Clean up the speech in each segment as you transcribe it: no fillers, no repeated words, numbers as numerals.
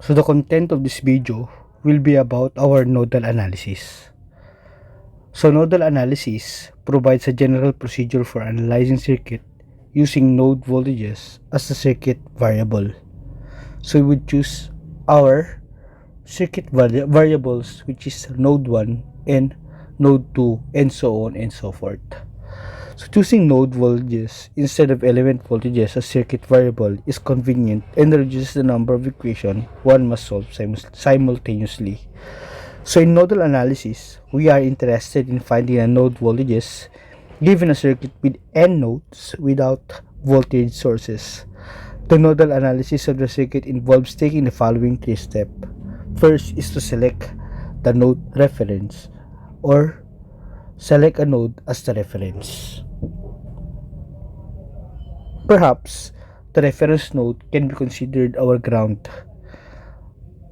So the content of this video will be about our nodal analysis. So nodal analysis provides a general procedure for analyzing circuit using node voltages as the circuit variable. So we would choose our circuit variables, which is node 1 and node 2 and so on and so forth. So choosing node voltages instead of element voltages as circuit variable is convenient and reduces the number of equations one must solve simultaneously. So in nodal analysis, we are interested in finding a node voltages given a circuit with n nodes without voltage sources. The nodal analysis of the circuit involves taking the following three steps. First is to select the node reference or select a node as the reference. Perhaps the reference node can be considered our ground.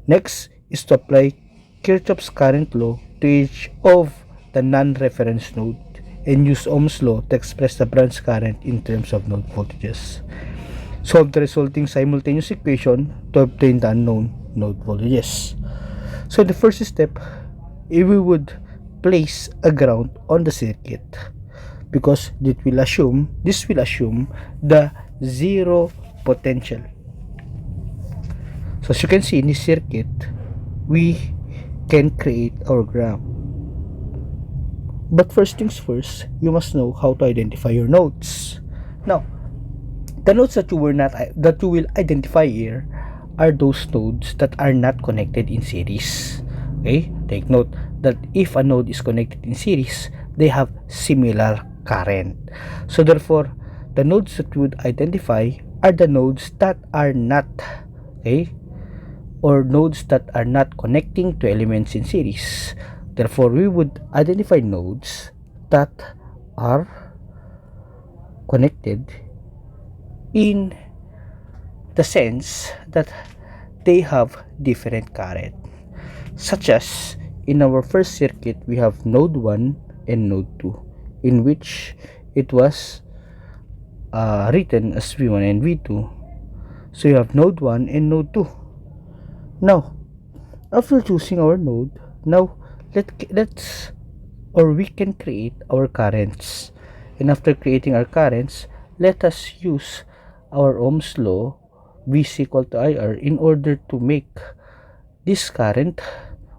Next is to apply Kirchhoff's current law to each of the non-reference node and use Ohm's law to express the branch current in terms of node voltages. Solve the resulting simultaneous equation to obtain the unknown node voltages. So the first step, we would place a ground on the circuit because this will assume the zero potential. So as you can see in this circuit, we can create our ground. But first things first, you must know how to identify your nodes. Now, the nodes that you will identify here are those nodes that are not connected in series. Okay, take note that if a node is connected in series, they have similar current. So therefore, the nodes that we would identify are the nodes that are not, or nodes that are not connecting to elements in series. Therefore, we would identify nodes that are connected in the sense that they have different current, such as in our first circuit we have node 1 and node 2, in which it was written as V1 and V2. So you have node 1 and node 2. Now, after choosing our node, now we can create our currents. And after creating our currents, let us use our Ohm's law, V is equal to IR, in order to make this current,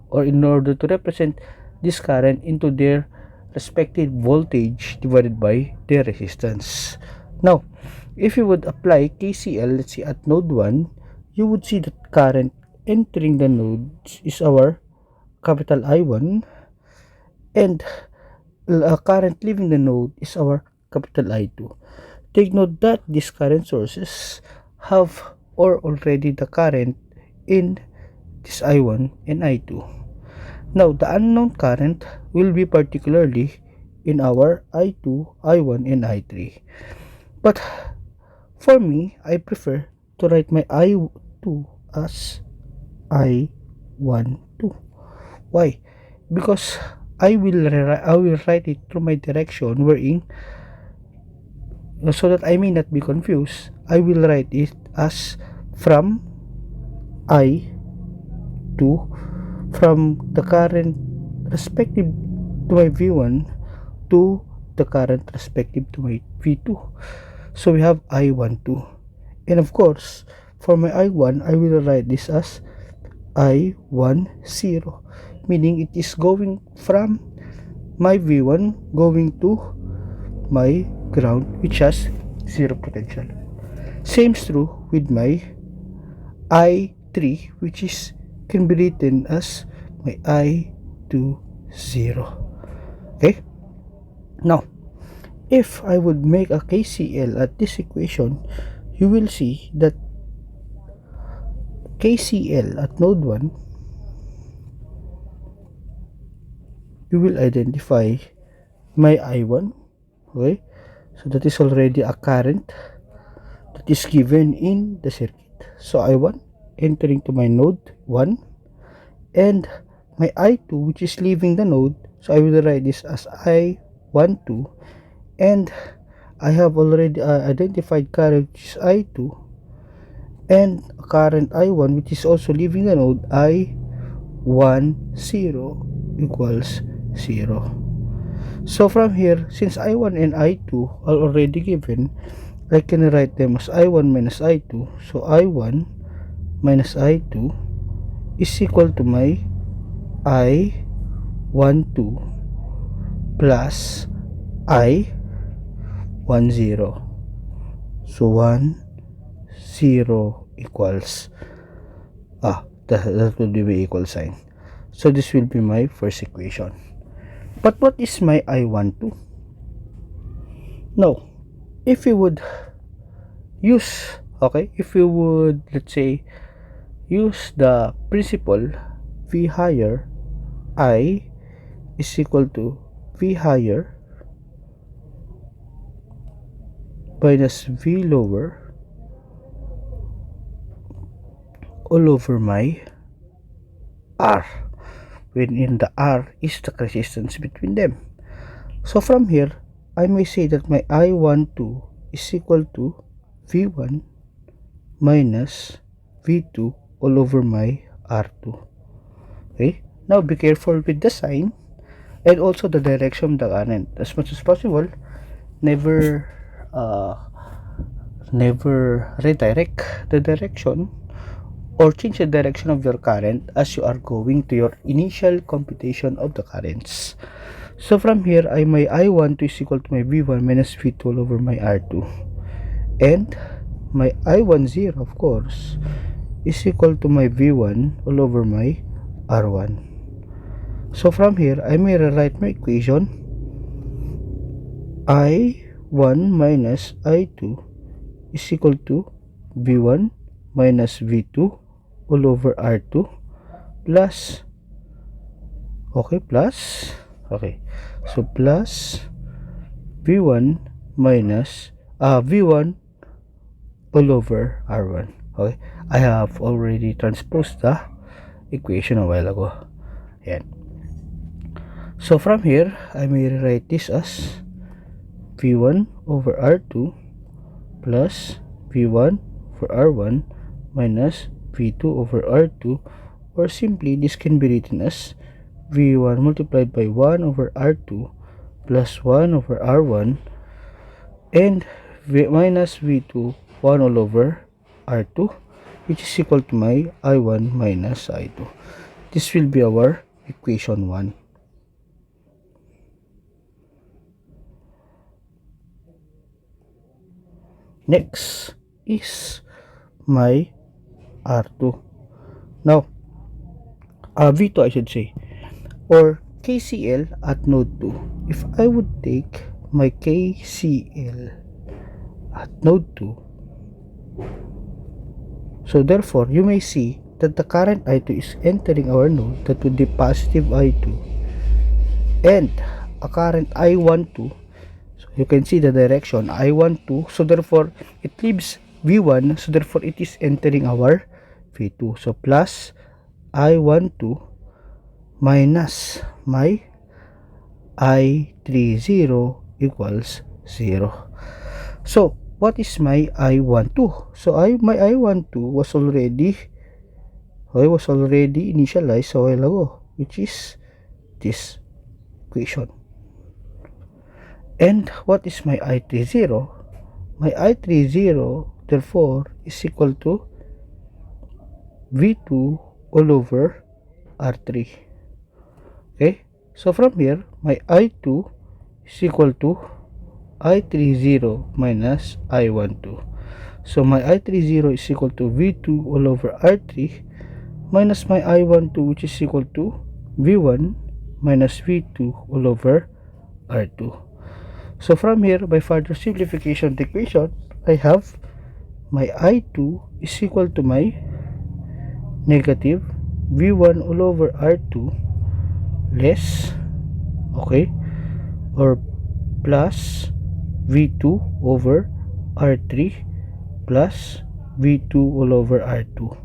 or in order to represent this current into their respective voltage divided by their resistance. Now, if you would apply KCL, let's say at node 1, you would see that current entering the nodes is our capital I1, and current leaving the node is our capital I2. Take note that these current sources have or already the current in this I1 and I2. Now, the unknown current will be particularly in our I2, I1, and I3. But for me, I prefer to write my I2 as I12. Why? Because I will write it through my direction wherein, so that I may not be confused, I will write it as from I to from the current respective to my V1 to the current respective to my V2. So we have I12, and of course for my I1 I will write this as I10, meaning it is going from my V1 going to my ground, which has zero potential. Same is true with my I3, which is can be written as my I20. Okay, now if I would make a KCL at this equation, you will see that KCL at node 1, you will identify my I1. Okay, so that is already a current that is given in the circuit. So I1 entering to my node 1, and my I2, which is leaving the node, so I will write this as I12, and I have already identified current, which is I2, and a current I1 which is also leaving the node I10 equals 0. So from here, since I1 and I2 are already given, I can write them as I1 minus I2. So I1 minus I2 is equal to my I12 plus I10. So 1, 0 equals, that will be my equal sign. So this will be my first equation. But what is my I12? Now, if we would use, if we would, let's say, use the principle V higher I is equal to V higher minus V lower all over my R, wherein the R is the resistance between them. So from here, I may say that my I12 is equal to V1 minus V2 all over my R2. Okay, now be careful with the sign and also the direction of the current. As much as possible, never redirect the direction or change the direction of your current as you are going to your initial computation of the currents. So from here, my I12 is equal to my V1 minus V2 all over my R2, and my I10, of course, is equal to my V1 all over my R1. So from here, I may rewrite my equation I1 minus I2 is equal to V1 minus V2 all over R2 plus, so plus V1 minus V1 all over R1. Okay, I have already transposed the equation a while ago. Yan. So from here, I may rewrite this as V1 over R2 plus V1 for R1 minus V2 over R2, or simply this can be written as V1 multiplied by 1 over R2 plus 1 over R1 and minus V2 1 all over R2, which is equal to my I1 minus I2. This will be our equation 1. Next is my R2. Now, V2 I should say, or KCL at node 2. If I would take my KCL at node 2, so therefore you may see that the current I2 is entering our node, that would be positive I2, and a current I12, so you can see the direction I12, so therefore it leaves V1, so therefore it is entering our V2. So plus I12 minus my I30 equals 0. So what is my I12? So my I12 was already initialized a while ago, which is this equation. And what is my I30? My I30 therefore is equal to V2 all over R3. Okay, so from here my I2 is equal to I30 minus I12. So my I30 is equal to V2 all over R3 minus my I12, which is equal to V1 minus V2 all over R2. So from here, by further simplification of the equation, I have my I2 is equal to my negative V1 all over R2 less, or plus V2 over R3 plus V2 all over R2,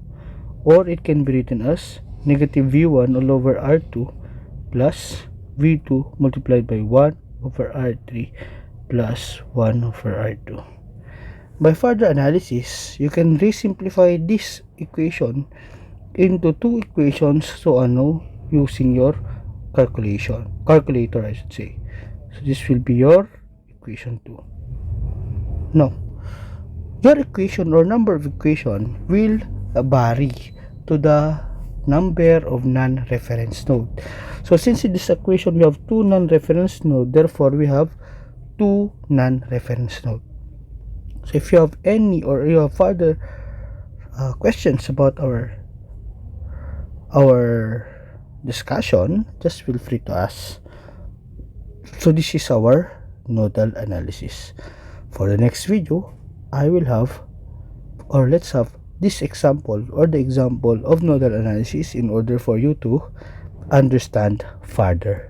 or it can be written as negative V1 all over R2 plus V2 multiplied by 1 over R3 plus 1 over R2. By further analysis, you can resimplify this equation into two equations using your calculator, I should say. So this will be your equation 2. Now, your equation or number of equation will vary to the number of non-reference node. So since in this equation we have two non-reference node, therefore we have two non-reference node. So if you have any or you have further questions about our discussion, just feel free to ask. So this is our nodal analysis. For the next video, let's have this example or the example of nodal analysis in order for you to understand further.